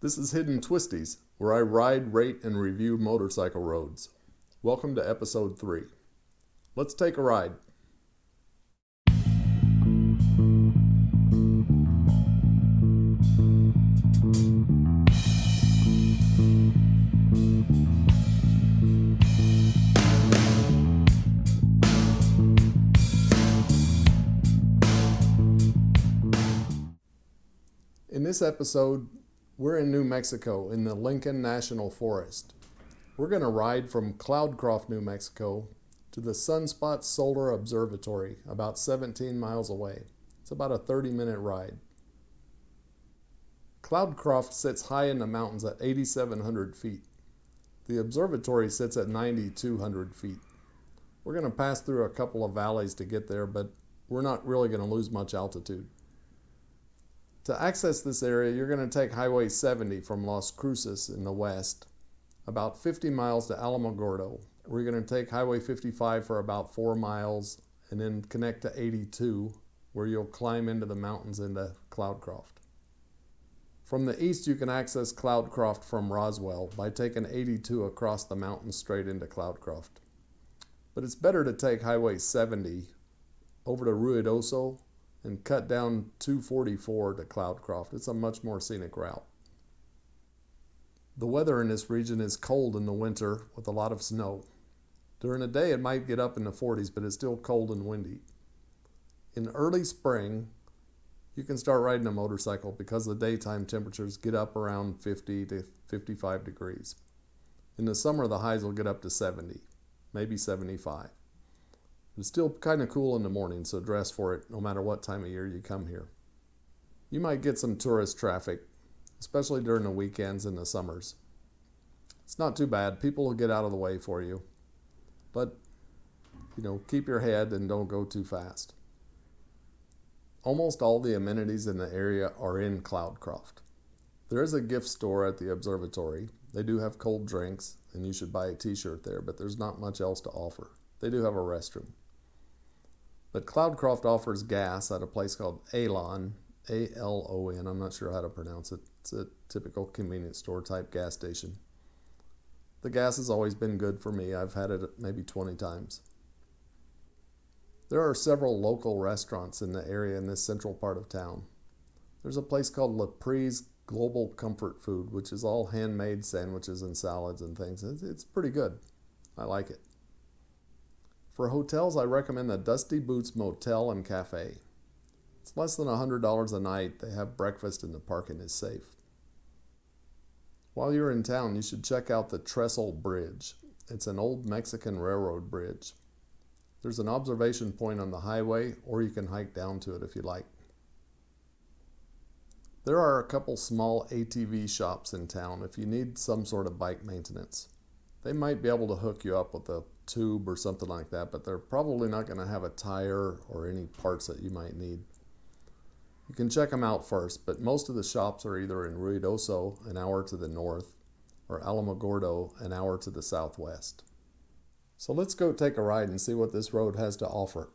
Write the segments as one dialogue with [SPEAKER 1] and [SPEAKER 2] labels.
[SPEAKER 1] This is Hidden Twisties, where I ride, rate, and review motorcycle roads. Welcome to episode 3. Let's take a ride. In this episode, we're in New Mexico in the Lincoln National Forest. We're going to ride from Cloudcroft, New Mexico to the Sunspot Solar Observatory, about 17 miles away. It's about a 30-minute ride. Cloudcroft sits high in the mountains at 8,700 feet. The observatory sits at 9,200 feet. We're going to pass through a couple of valleys to get there, but we're not really going to lose much altitude. To access this area, you're going to take Highway 70 from Las Cruces in the west, about 50 miles to Alamogordo. We're going to take Highway 55 for about 4 miles and then connect to 82, where you'll climb into the mountains into Cloudcroft. From the east, you can access Cloudcroft from Roswell by taking 82 across the mountains straight into Cloudcroft. But it's better to take Highway 70 over to Ruidoso and cut down 244 to Cloudcroft. It's a much more scenic route. The weather in this region is cold in the winter with a lot of snow. During the day it might get up in the 40s, but it's still cold and windy. In early spring, you can start riding a motorcycle because the daytime temperatures get up around 50 to 55 degrees. In the summer, the highs will get up to 70, maybe 75. It's still kind of cool in the morning, so dress for it no matter what time of year you come here. You might get some tourist traffic, especially during the weekends and the summers. It's not too bad. People will get out of the way for you. But, keep your head and don't go too fast. Almost all the amenities in the area are in Cloudcroft. There is a gift store at the observatory. They do have cold drinks, and you should buy a t-shirt there, but there's not much else to offer. They do have a restroom. But Cloudcroft offers gas at a place called Alon, A-L-O-N. I'm not sure how to pronounce it. It's a typical convenience store type gas station. The gas has always been good for me. I've had it maybe 20 times. There are several local restaurants in the area in this central part of town. There's a place called Ep3's Global Comfort Food, which is all handmade sandwiches and salads and things. It's pretty good. I like it. For hotels, I recommend the Dusty Boots Motel and Cafe. It's less than $100 a night. They have breakfast and the parking is safe. While you're in town, you should check out the Trestle Bridge. It's an old Mexican railroad bridge. There's an observation point on the highway, or you can hike down to it if you like. There are a couple small ATV shops in town if you need some sort of bike maintenance. They might be able to hook you up with a tube or something like that, but they're probably not going to have a tire or any parts that you might need. You can check them out first, but most of the shops are either in Ruidoso, an hour to the north, or Alamogordo, an hour to the southwest. So let's go take a ride and see what this road has to offer.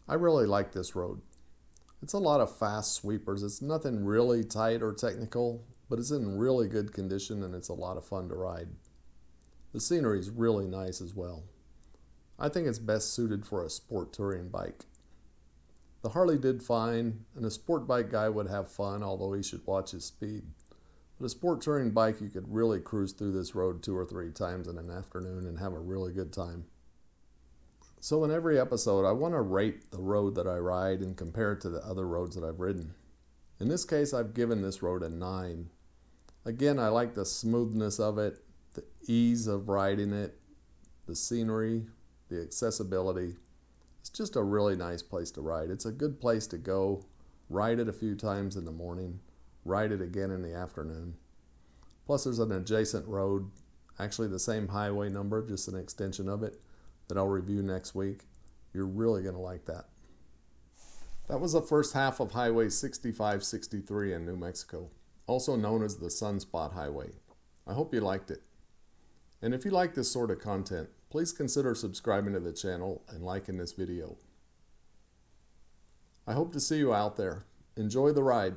[SPEAKER 1] I really like this road. It's a lot of fast sweepers. It's nothing really tight or technical, but it's in really good condition and it's a lot of fun to ride. The scenery is really nice as well. I think it's best suited for a sport touring bike. The Harley did fine, and a sport bike guy would have fun, although he should watch his speed. But a sport touring bike, you could really cruise through this road 2 or 3 times in an afternoon and have a really good time. So in every episode, I want to rate the road that I ride and compare it to the other roads that I've ridden. In this case, I've given this road a 9. Again, I like the smoothness of it, the ease of riding it, the scenery, the accessibility. It's just a really nice place to ride. It's a good place to go, ride it a few times in the morning, ride it again in the afternoon. Plus there's an adjacent road, actually the same highway number, just an extension of it, that I'll review next week. You're really going to like that. That was the first half of Highway 6563 in New Mexico, also known as the Sunspot Highway. I hope you liked it. And if you like this sort of content, please consider subscribing to the channel and liking this video. I hope to see you out there. Enjoy the ride.